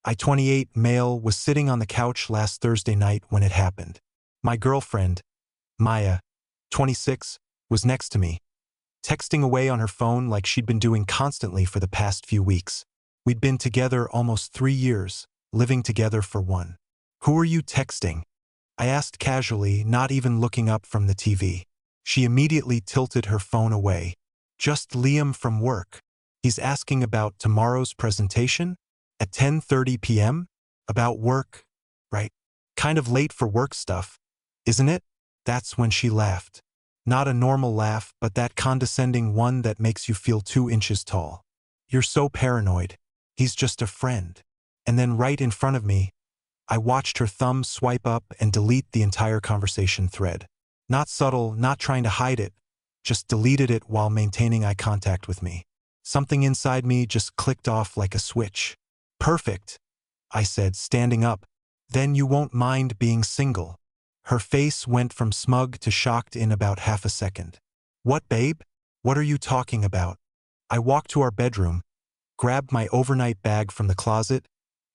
I, 28, male, was sitting on the couch last Thursday night when it happened. My girlfriend, Maya, 26, was next to me, texting away on her phone like she'd been doing constantly for the past few weeks. We'd been together almost 3 years, living together for one. "Who are you texting?" I asked casually, not even looking up from the TV. She immediately tilted her phone away. "Just Liam from work. He's asking about tomorrow's presentation? At 10:30 p.m.? About work, right? Kind of late for work stuff, isn't it?" That's when she laughed. Not a normal laugh, but that condescending one that makes you feel 2 inches tall. "You're so paranoid. He's just a friend." And then right in front of me, I watched her thumb swipe up and delete the entire conversation thread. Not subtle, not trying to hide it, just deleted it while maintaining eye contact with me. Something inside me just clicked off like a switch. "Perfect," I said, standing up. "Then you won't mind being single." Her face went from smug to shocked in about half a second. "What, babe? What are you talking about?" I walked to our bedroom, grabbed my overnight bag from the closet,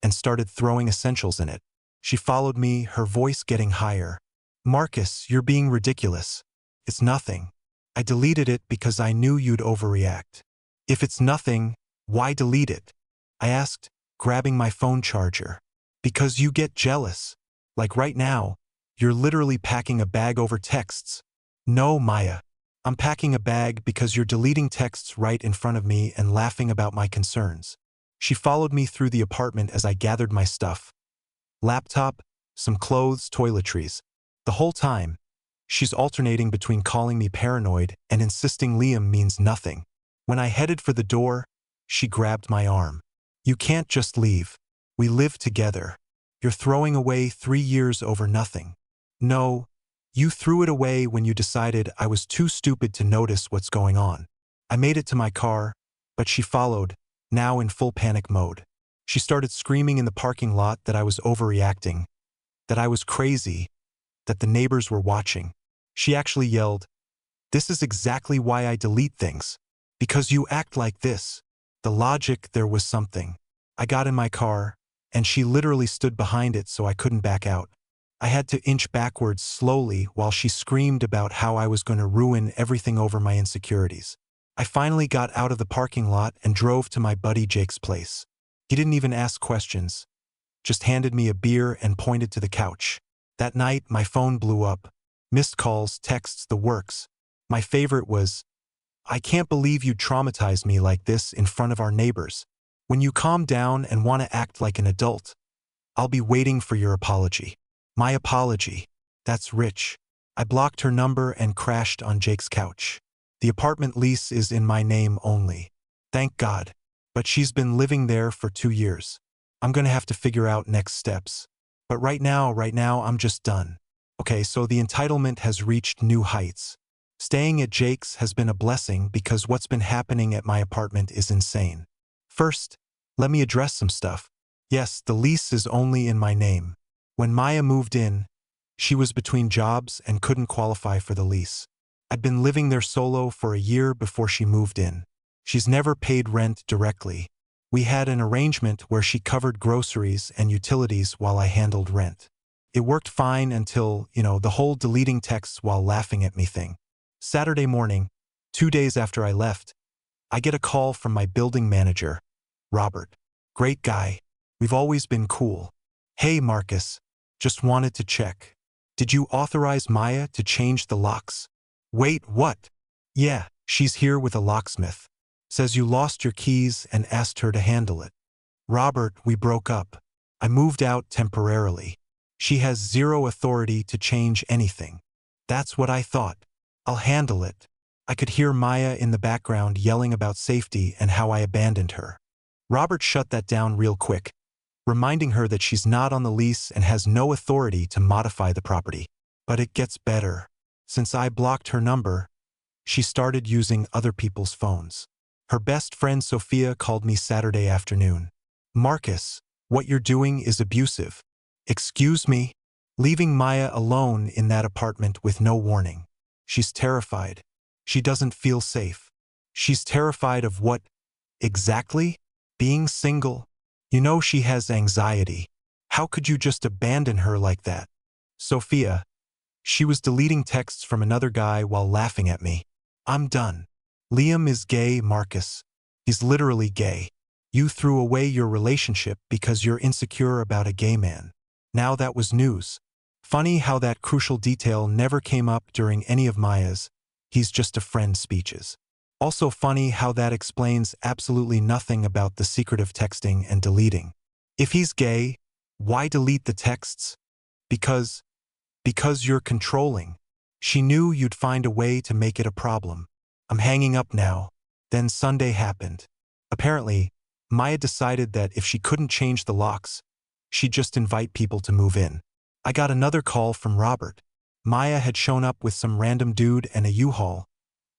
and started throwing essentials in it. She followed me, her voice getting higher. "Marcus, you're being ridiculous. It's nothing." I deleted it because I knew you'd overreact. "If it's nothing, why delete it?" I asked, grabbing my phone charger. "Because you get jealous. Like right now, you're literally packing a bag over texts." "No, Maya. I'm packing a bag because you're deleting texts right in front of me and laughing about my concerns." She followed me through the apartment as I gathered my stuff. Laptop, some clothes, toiletries. The whole time, she's alternating between calling me paranoid and insisting Liam means nothing. When I headed for the door, she grabbed my arm. "You can't just leave. We live together. You're throwing away 3 years over nothing." "No, you threw it away when you decided I was too stupid to notice what's going on." I made it to my car, but she followed, now in full panic mode. She started screaming in the parking lot that I was overreacting, that I was crazy, that the neighbors were watching. She actually yelled, "This is exactly why I delete things. Because you act like this." The logic, there was something. I got in my car, and she literally stood behind it so I couldn't back out. I had to inch backwards slowly while she screamed about how I was going to ruin everything over my insecurities. I finally got out of the parking lot and drove to my buddy Jake's place. He didn't even ask questions, just handed me a beer and pointed to the couch. That night, my phone blew up. Missed calls, texts, the works. My favorite was, "I can't believe you traumatized me like this in front of our neighbors. When you calm down and want to act like an adult, I'll be waiting for your apology." My apology. That's rich. I blocked her number and crashed on Jake's couch. The apartment lease is in my name only. Thank God. But she's been living there for 2 years. I'm gonna have to figure out next steps. But right now, I'm just done. Okay, so the entitlement has reached new heights. Staying at Jake's has been a blessing because what's been happening at my apartment is insane. First, let me address some stuff. Yes, the lease is only in my name. When Maya moved in, she was between jobs and couldn't qualify for the lease. I'd been living there solo for a year before she moved in. She's never paid rent directly. We had an arrangement where she covered groceries and utilities while I handled rent. It worked fine until, the whole deleting texts while laughing at me thing. Saturday morning, 2 days after I left, I get a call from my building manager, Robert. Great guy. We've always been cool. "Hey, Marcus. Just wanted to check. Did you authorize Maya to change the locks?" "Wait, what?" "Yeah, she's here with a locksmith. Says you lost your keys and asked her to handle it." "Robert, we broke up. I moved out temporarily. She has zero authority to change anything." "That's what I thought. I'll handle it." I could hear Maya in the background yelling about safety and how I abandoned her. Robert shut that down real quick, reminding her that she's not on the lease and has no authority to modify the property. But it gets better. Since I blocked her number, she started using other people's phones. Her best friend Sophia called me Saturday afternoon. "Marcus, what you're doing is abusive." "Excuse me?" Leaving Maya alone in that apartment with no warning. She's terrified. She doesn't feel safe. She's terrified of what? Exactly? Being single? You know she has anxiety. How could you just abandon her like that? Sophia. She was deleting texts from another guy while laughing at me. I'm done. Liam is gay, Marcus. He's literally gay. You threw away your relationship because you're insecure about a gay man. Now that was news. Funny how that crucial detail never came up during any of Maya's "he's just a friend" speeches. Also funny how that explains absolutely nothing about the secretive texting and deleting. If he's gay, why delete the texts? Because you're controlling. She knew you'd find a way to make it a problem. I'm hanging up now. Then Sunday happened. Apparently, Maya decided that if she couldn't change the locks, she'd just invite people to move in. I got another call from Robert. Maya had shown up with some random dude and a U-Haul,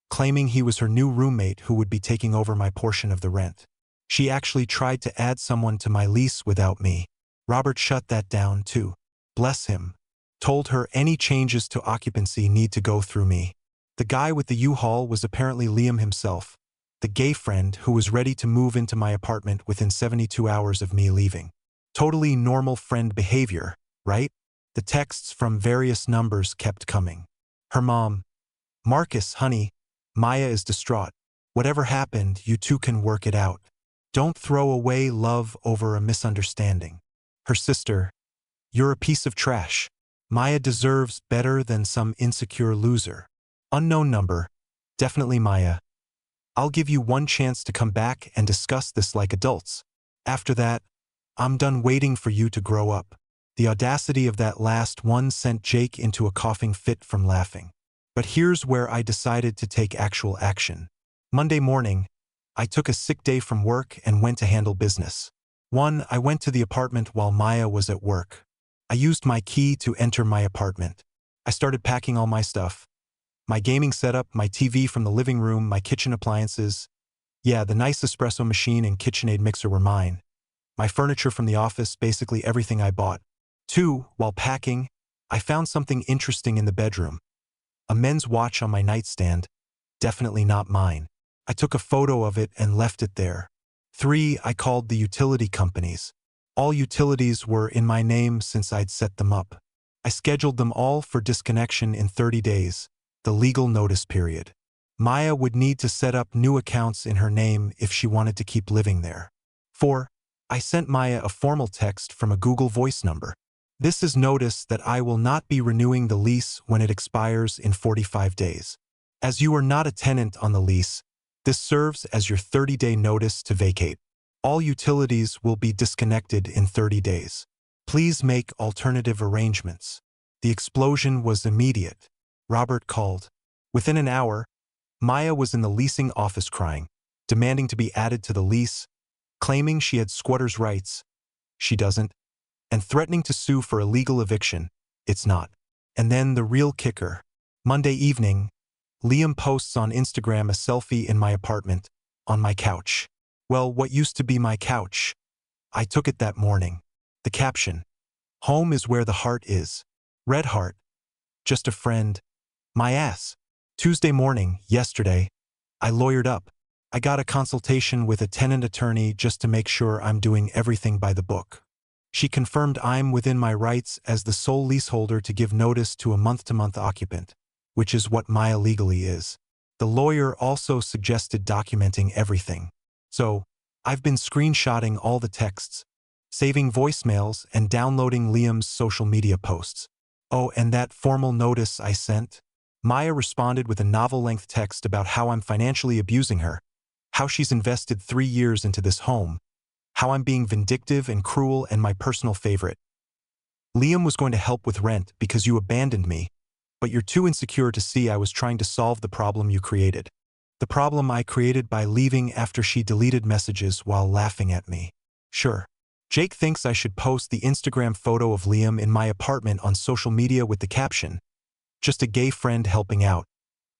claiming he was her new roommate who would be taking over my portion of the rent. She actually tried to add someone to my lease without me. Robert shut that down too. Bless him. Told her any changes to occupancy need to go through me. The guy with the U-Haul was apparently Liam himself, the gay friend who was ready to move into my apartment within 72 hours of me leaving. Totally normal friend behavior, right? The texts from various numbers kept coming. Her mom. Marcus, honey, Maya is distraught. Whatever happened, you two can work it out. Don't throw away love over a misunderstanding. Her sister. You're a piece of trash. Maya deserves better than some insecure loser. Unknown number. Definitely Maya. I'll give you one chance to come back and discuss this like adults. After that, I'm done waiting for you to grow up. The audacity of that last one sent Jake into a coughing fit from laughing. But here's where I decided to take actual action. Monday morning, I took a sick day from work and went to handle business. 1. I went to the apartment while Maya was at work. I used my key to enter my apartment. I started packing all my stuff. My gaming setup, my TV from the living room, my kitchen appliances. Yeah, the nice espresso machine and KitchenAid mixer were mine. My furniture from the office, basically everything I bought. 2. While packing, I found something interesting in the bedroom. A men's watch on my nightstand. Definitely not mine. I took a photo of it and left it there. 3. I called the utility companies. All utilities were in my name since I'd set them up. I scheduled them all for disconnection in 30 days, the legal notice period. Maya would need to set up new accounts in her name if she wanted to keep living there. 4. I sent Maya a formal text from a Google Voice number. This is notice that I will not be renewing the lease when it expires in 45 days. As you are not a tenant on the lease, this serves as your 30-day notice to vacate. All utilities will be disconnected in 30 days. Please make alternative arrangements. The explosion was immediate. Robert called. Within an hour, Maya was in the leasing office crying, demanding to be added to the lease, claiming she had squatter's rights. She doesn't. And threatening to sue for illegal eviction. It's not. And then the real kicker. Monday evening, Liam posts on Instagram a selfie in my apartment, on my couch. Well, what used to be my couch. I took it that morning. The caption. Home is where the heart is. Red heart. Just a friend. My ass. Tuesday morning, yesterday, I lawyered up. I got a consultation with a tenant attorney just to make sure I'm doing everything by the book. She confirmed I'm within my rights as the sole leaseholder to give notice to a month-to-month occupant, which is what Maya legally is. The lawyer also suggested documenting everything. So, I've been screenshotting all the texts, saving voicemails, and downloading Liam's social media posts. Oh, and that formal notice I sent? Maya responded with a novel-length text about how I'm financially abusing her, how she's invested 3 years into this home, how I'm being vindictive and cruel, and my personal favorite. Liam was going to help with rent because you abandoned me, but you're too insecure to see I was trying to solve the problem you created. The problem I created by leaving after she deleted messages while laughing at me. Sure. Jake thinks I should post the Instagram photo of Liam in my apartment on social media with the caption, just a gay friend helping out.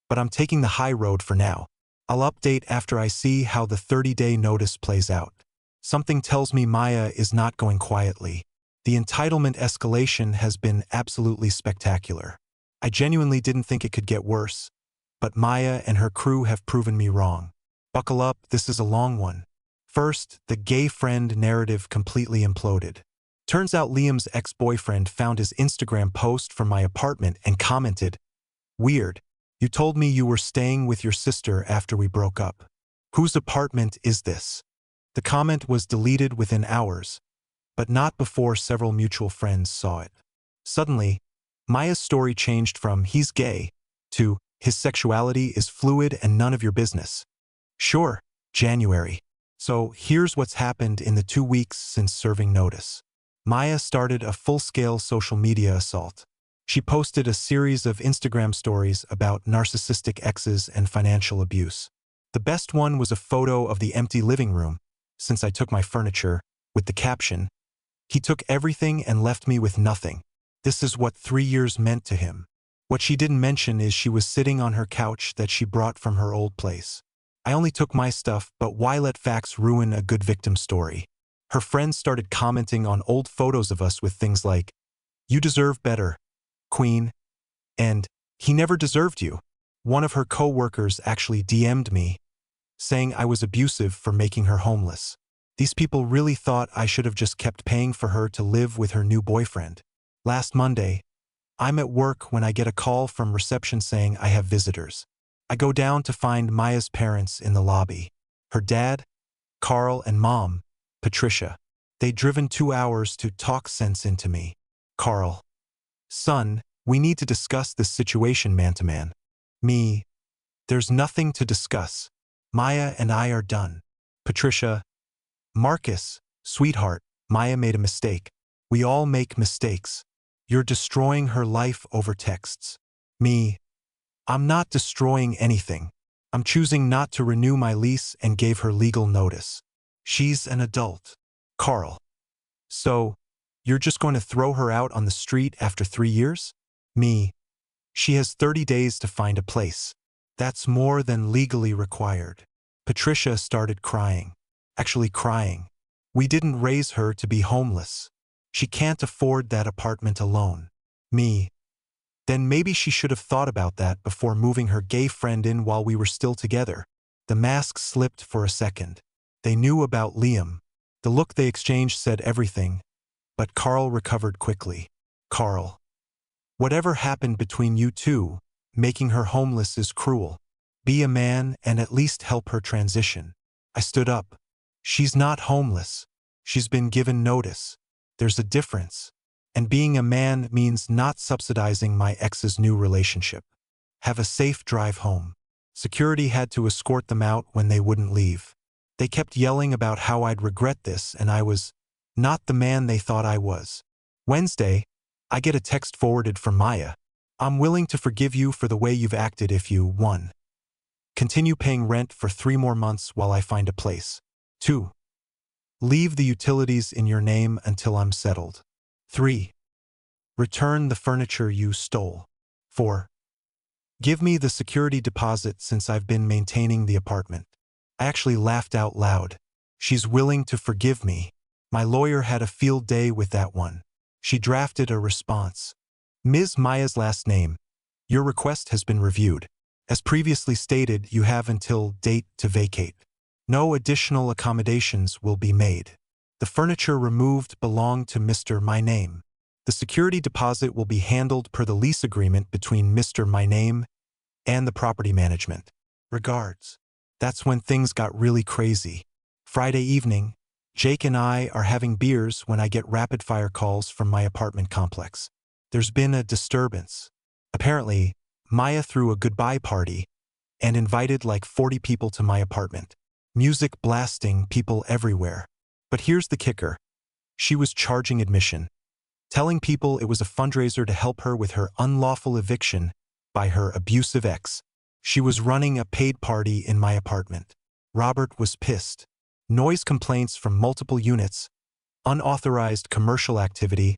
But I'm taking the high road for now. I'll update after I see how the 30-day notice plays out. Something tells me Maya is not going quietly. The entitlement escalation has been absolutely spectacular. I genuinely didn't think it could get worse, but Maya and her crew have proven me wrong. Buckle up, this is a long one. First, the gay friend narrative completely imploded. Turns out Liam's ex-boyfriend found his Instagram post from my apartment and commented, "Weird. You told me you were staying with your sister after we broke up. Whose apartment is this?" The comment was deleted within hours, but not before several mutual friends saw it. Suddenly, Maya's story changed from "he's gay" to "his sexuality is fluid and none of your business." Sure, January. So here's what's happened in the 2 weeks since serving notice. Maya started a full-scale social media assault. She posted a series of Instagram stories about narcissistic exes and financial abuse. The best one was a photo of the empty living room, since I took my furniture, with the caption, "He took everything and left me with nothing. This is what 3 years meant to him." What she didn't mention is she was sitting on her couch that she brought from her old place. I only took my stuff, but why let facts ruin a good victim story? Her friends started commenting on old photos of us with things like, "You deserve better, Queen," and "He never deserved you." One of her co-workers actually DM'd me, saying I was abusive for making her homeless. These people really thought I should have just kept paying for her to live with her new boyfriend. Last Monday, I'm at work when I get a call from reception saying I have visitors. I go down to find Maya's parents in the lobby. Her dad, Carl, and mom, Patricia. They'd driven 2 hours to talk sense into me. Carl: "Son, we need to discuss this situation man to man." Me: "There's nothing to discuss. Maya and I are done." Patricia: "Marcus, sweetheart, Maya made a mistake. We all make mistakes. You're destroying her life over texts." Me: "I'm not destroying anything. I'm choosing not to renew my lease and gave her legal notice. She's an adult." Carl: "So, you're just going to throw her out on the street after 3 years?" Me: "She has 30 days to find a place. That's more than legally required." Patricia started crying. Actually crying. "We didn't raise her to be homeless. She can't afford that apartment alone." Me: "Then maybe she should have thought about that before moving her gay friend in while we were still together." The mask slipped for a second. They knew about Liam. The look they exchanged said everything, but Carl recovered quickly. Carl: "Whatever happened between you two, making her homeless is cruel. Be a man and at least help her transition." I stood up. "She's not homeless. She's been given notice. There's a difference. And being a man means not subsidizing my ex's new relationship. Have a safe drive home." Security had to escort them out when they wouldn't leave. They kept yelling about how I'd regret this and I was not the man they thought I was. Wednesday, I get a text forwarded from Maya. "I'm willing to forgive you for the way you've acted if you 1. Continue paying rent for 3 more months while I find a place. 2. Leave the utilities in your name until I'm settled. 3. Return the furniture you stole. 4. Give me the security deposit since I've been maintaining the apartment." I actually laughed out loud. She's willing to forgive me. My lawyer had a field day with that one. She drafted a response. "Ms. Maya's last name. Your request has been reviewed. As previously stated, you have until date to vacate. No additional accommodations will be made. The furniture removed belonged to Mr. My Name. The security deposit will be handled per the lease agreement between Mr. My Name and the property management. Regards." That's when things got really crazy. Friday evening, Jake and I are having beers when I get rapid-fire calls from my apartment complex. There's been a disturbance. Apparently, Maya threw a goodbye party and invited like 40 people to my apartment. Music blasting, people everywhere. But here's the kicker. She was charging admission, telling people it was a fundraiser to help her with her unlawful eviction by her abusive ex. She was running a paid party in my apartment. Robert was pissed. Noise complaints from multiple units, unauthorized commercial activity,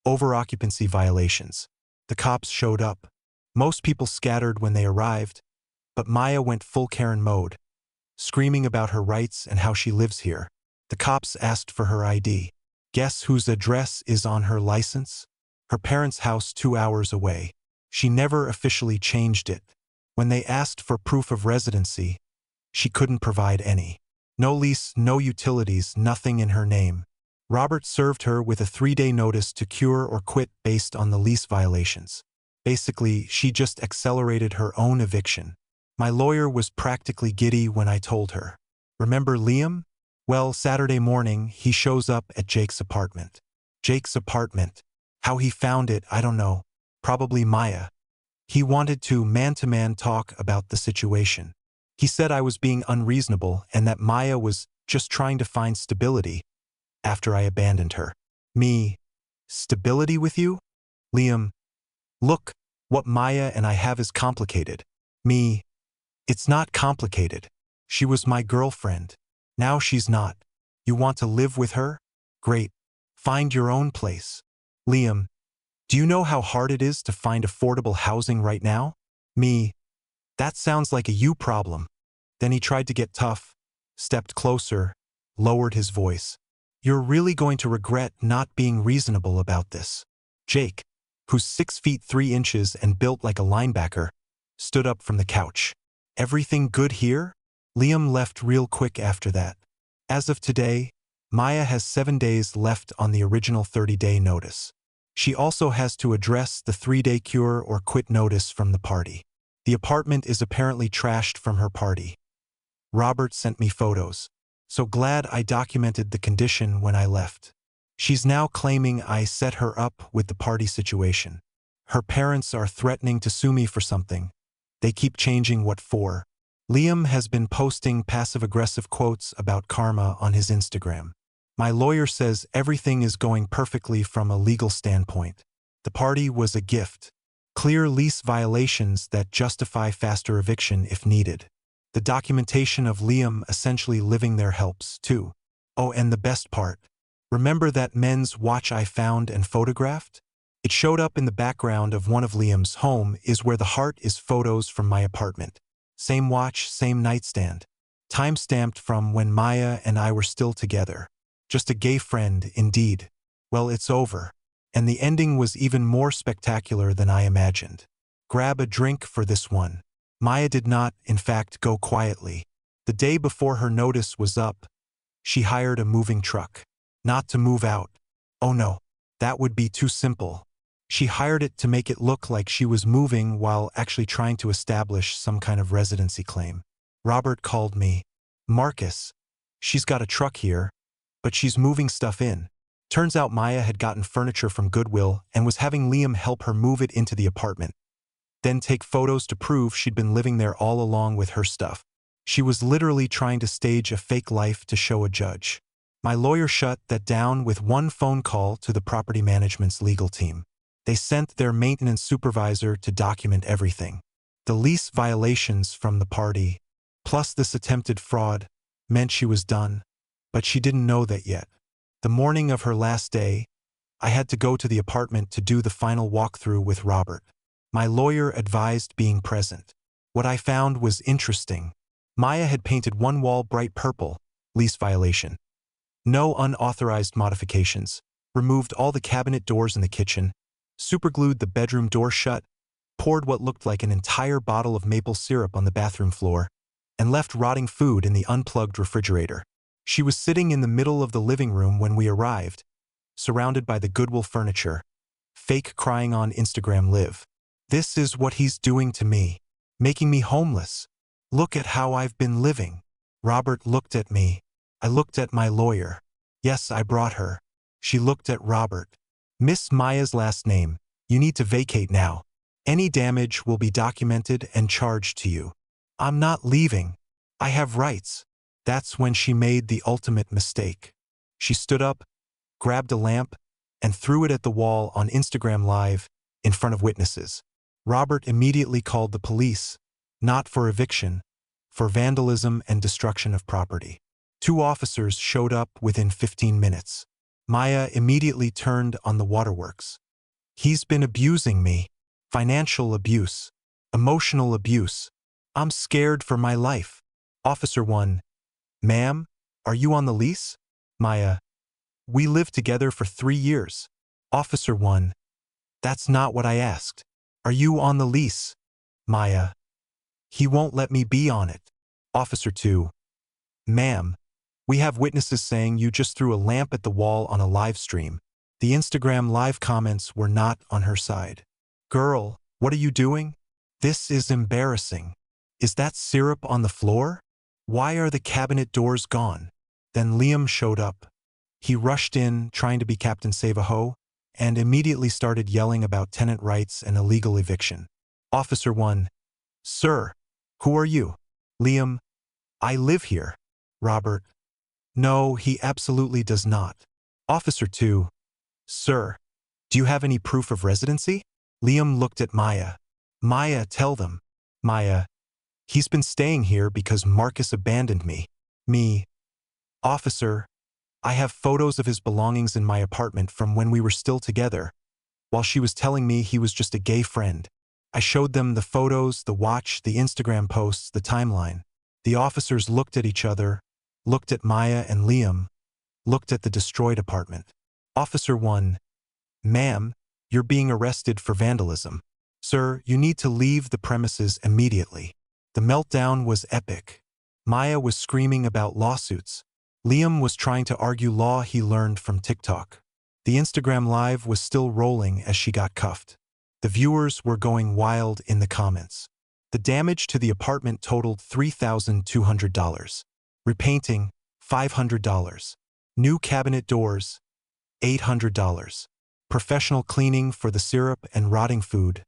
over-occupancy violations. The cops showed up. Most people scattered when they arrived, but Maya went full Karen mode, screaming about her rights and how she lives here. The cops asked for her ID. Guess whose address is on her license? Her parents' house 2 hours away. She never officially changed it. When they asked for proof of residency, she couldn't provide any. No lease, no utilities, nothing in her name. Robert served her with a 3-day notice to cure or quit based on the lease violations. Basically, she just accelerated her own eviction. My lawyer was practically giddy when I told her. Remember Liam? Well, Saturday morning, he shows up at Jake's apartment. Jake's apartment. How he found it, I don't know. Probably Maya. He wanted to man-to-man talk about the situation. He said I was being unreasonable and that Maya was just trying to find stability after I abandoned her. Me? Stability with you? Liam. Look, what Maya and I have is complicated. Me. It's not complicated. She was my girlfriend. Now she's not. You want to live with her? Great. Find your own place. Liam. Do you know how hard it is to find affordable housing right now? Me. That sounds like a you problem. Then he tried to get tough, stepped closer, lowered his voice. You're really going to regret not being reasonable about this. Jake, who's 6 feet 3 inches and built like a linebacker, stood up from the couch. Everything good here? Liam left real quick after that. As of today, Maya has 7 days left on the original 30-day notice. She also has to address the 3-day cure or quit notice from the party. The apartment is apparently trashed from her party. Robert sent me photos. So glad I documented the condition when I left. She's now claiming I set her up with the party situation. Her parents are threatening to sue me for something. They keep changing what for. Liam has been posting passive-aggressive quotes about karma on his Instagram. My lawyer says everything is going perfectly from a legal standpoint. The party was a gift. Clear lease violations that justify faster eviction if needed. The documentation of Liam essentially living there helps, too. Oh, and the best part. Remember that men's watch I found and photographed? It showed up in the background of one of Liam's home is where the heart is photos from my apartment. Same watch, same nightstand. Time-stamped from when Maya and I were still together. Just a gay friend, indeed. Well, it's over. And the ending was even more spectacular than I imagined. Grab a drink for this one. Maya did not, in fact, go quietly. The day before her notice was up, she hired a moving truck. Not to move out. Oh no, that would be too simple. She hired it to make it look like she was moving while actually trying to establish some kind of residency claim. Robert called me. Marcus. She's got a truck here, but she's moving stuff in. Turns out Maya had gotten furniture from Goodwill and was having Liam help her move it into the apartment. Then take photos to prove she'd been living there all along with her stuff. She was literally trying to stage a fake life to show a judge. My lawyer shut that down with one phone call to the property management's legal team. They sent their maintenance supervisor to document everything. The lease violations from the party, plus this attempted fraud, meant she was done, but she didn't know that yet. The morning of her last day, I had to go to the apartment to do the final walkthrough with Robert. My lawyer advised being present. What I found was interesting. Maya had painted one wall bright purple, lease violation. No unauthorized modifications. Removed all the cabinet doors in the kitchen, superglued the bedroom door shut, poured what looked like an entire bottle of maple syrup on the bathroom floor, and left rotting food in the unplugged refrigerator. She was sitting in the middle of the living room when we arrived, surrounded by the Goodwill furniture, fake crying on Instagram Live. This is what he's doing to me, making me homeless. Look at how I've been living. Robert looked at me. I looked at my lawyer. Yes, I brought her. She looked at Robert. Miss Maya's last name. You need to vacate now. Any damage will be documented and charged to you. I'm not leaving. I have rights. That's when she made the ultimate mistake. She stood up, grabbed a lamp, and threw it at the wall on Instagram Live in front of witnesses. Robert immediately called the police, not for eviction, for vandalism and destruction of property. 2 officers showed up within 15 minutes. Maya immediately turned on the waterworks. He's been abusing me. Financial abuse. Emotional abuse. I'm scared for my life. Officer 1. Ma'am, are you on the lease? Maya. We lived together for 3 years. Officer 1. That's not what I asked. Are you on the lease? Maya. He won't let me be on it. Officer 2. Ma'am, We have witnesses saying you just threw a lamp at the wall on a live stream. The Instagram live comments were not on her side. Girl, what are you doing? This is embarrassing. Is that syrup on the floor? Why are the cabinet doors gone? Then Liam showed up. He rushed in, trying to be Captain Save-A-Ho, and immediately started yelling about tenant rights and illegal eviction. Officer 1. Sir, who are you? Liam. I live here. Robert. No, he absolutely does not. Officer 2. Sir, do you have any proof of residency? Liam looked at Maya. Maya, tell them. Maya. He's been staying here because Marcus abandoned me. Me. Officer. I have photos of his belongings in my apartment from when we were still together, while she was telling me he was just a gay friend. I showed them the photos, the watch, the Instagram posts, the timeline. The officers looked at each other, looked at Maya and Liam, looked at the destroyed apartment. Officer 1. Ma'am, you're being arrested for vandalism. Sir, you need to leave the premises immediately. The meltdown was epic. Maya was screaming about lawsuits. Liam was trying to argue law he learned from TikTok. The Instagram live was still rolling as she got cuffed. The viewers were going wild in the comments. The damage to the apartment totaled $3,200. Repainting, $500. New cabinet doors, $800. Professional cleaning for the syrup and rotting food,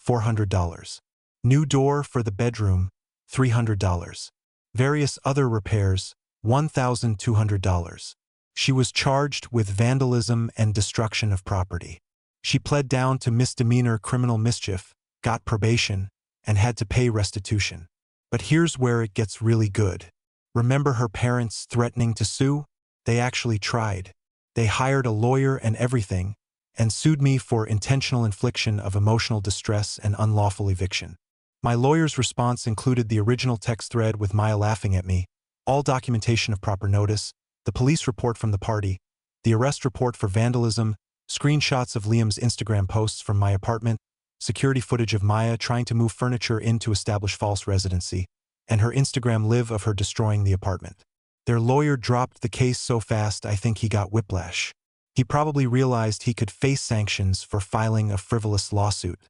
$400. New door for the bedroom, $300. Various other repairs, $1,200. She was charged with vandalism and destruction of property. She pled down to misdemeanor criminal mischief, got probation, and had to pay restitution. But here's where it gets really good. Remember her parents threatening to sue? They actually tried. They hired a lawyer and everything, and sued me for intentional infliction of emotional distress and unlawful eviction. My lawyer's response included the original text thread with Maya laughing at me, all documentation of proper notice, the police report from the party, the arrest report for vandalism, screenshots of Liam's Instagram posts from my apartment, security footage of Maya trying to move furniture in to establish false residency, and her Instagram live of her destroying the apartment. Their lawyer dropped the case so fast I think he got whiplash. He probably realized he could face sanctions for filing a frivolous lawsuit.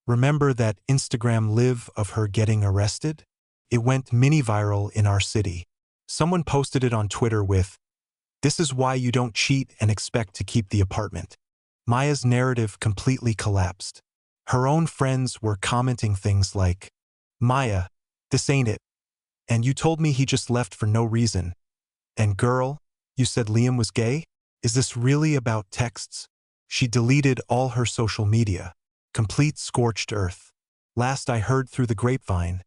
Remember that Instagram live of her getting arrested? It went mini-viral in our city. Someone posted it on Twitter with, "This is why you don't cheat and expect to keep the apartment." Maya's narrative completely collapsed. Her own friends were commenting things like, "Maya, this ain't it. And you told me he just left for no reason. And girl, you said Liam was gay? Is this really about texts?" She deleted all her social media. Complete scorched earth. Last I heard through the grapevine,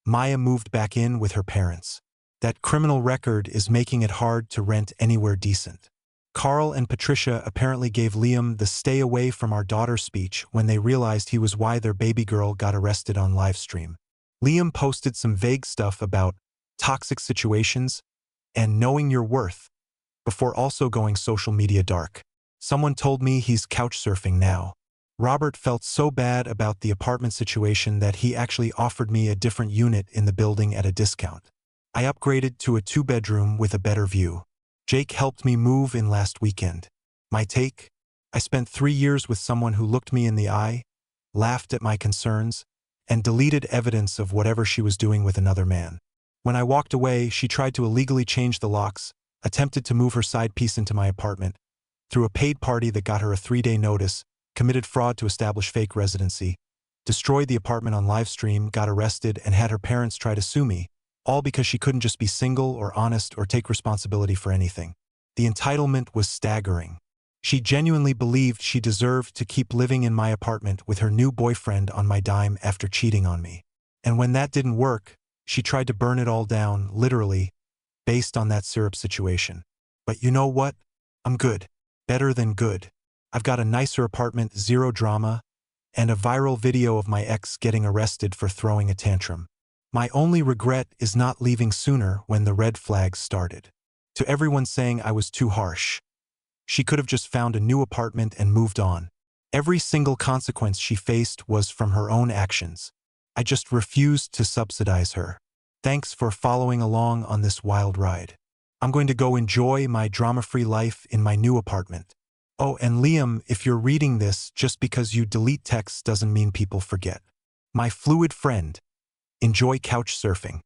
Maya moved back in with her parents. That criminal record is making it hard to rent anywhere decent. Carl and Patricia apparently gave Liam the "stay away from our daughter" speech when they realized he was why their baby girl got arrested on livestream. Liam posted some vague stuff about toxic situations and knowing your worth, before also going social media dark. Someone told me he's couch surfing now. Robert felt so bad about the apartment situation that he actually offered me a different unit in the building at a discount. I upgraded to a 2-bedroom with a better view. Jake helped me move in last weekend. My take? I spent 3 years with someone who looked me in the eye, laughed at my concerns, and deleted evidence of whatever she was doing with another man. When I walked away, she tried to illegally change the locks, attempted to move her side piece into my apartment, threw a paid party that got her a 3-day notice, committed fraud to establish fake residency, destroyed the apartment on livestream, got arrested, and had her parents try to sue me, all because she couldn't just be single or honest or take responsibility for anything. The entitlement was staggering. She genuinely believed she deserved to keep living in my apartment with her new boyfriend on my dime after cheating on me. And when that didn't work, she tried to burn it all down, literally, based on that syrup situation. But you know what? I'm good. Better than good. I've got a nicer apartment, zero drama, and a viral video of my ex getting arrested for throwing a tantrum. My only regret is not leaving sooner when the red flags started. To everyone saying I was too harsh, she could have just found a new apartment and moved on. Every single consequence she faced was from her own actions. I just refused to subsidize her. Thanks for following along on this wild ride. I'm going to go enjoy my drama-free life in my new apartment. Oh, and Liam, if you're reading this, just because you delete texts doesn't mean people forget. My fluid friend, enjoy couch surfing.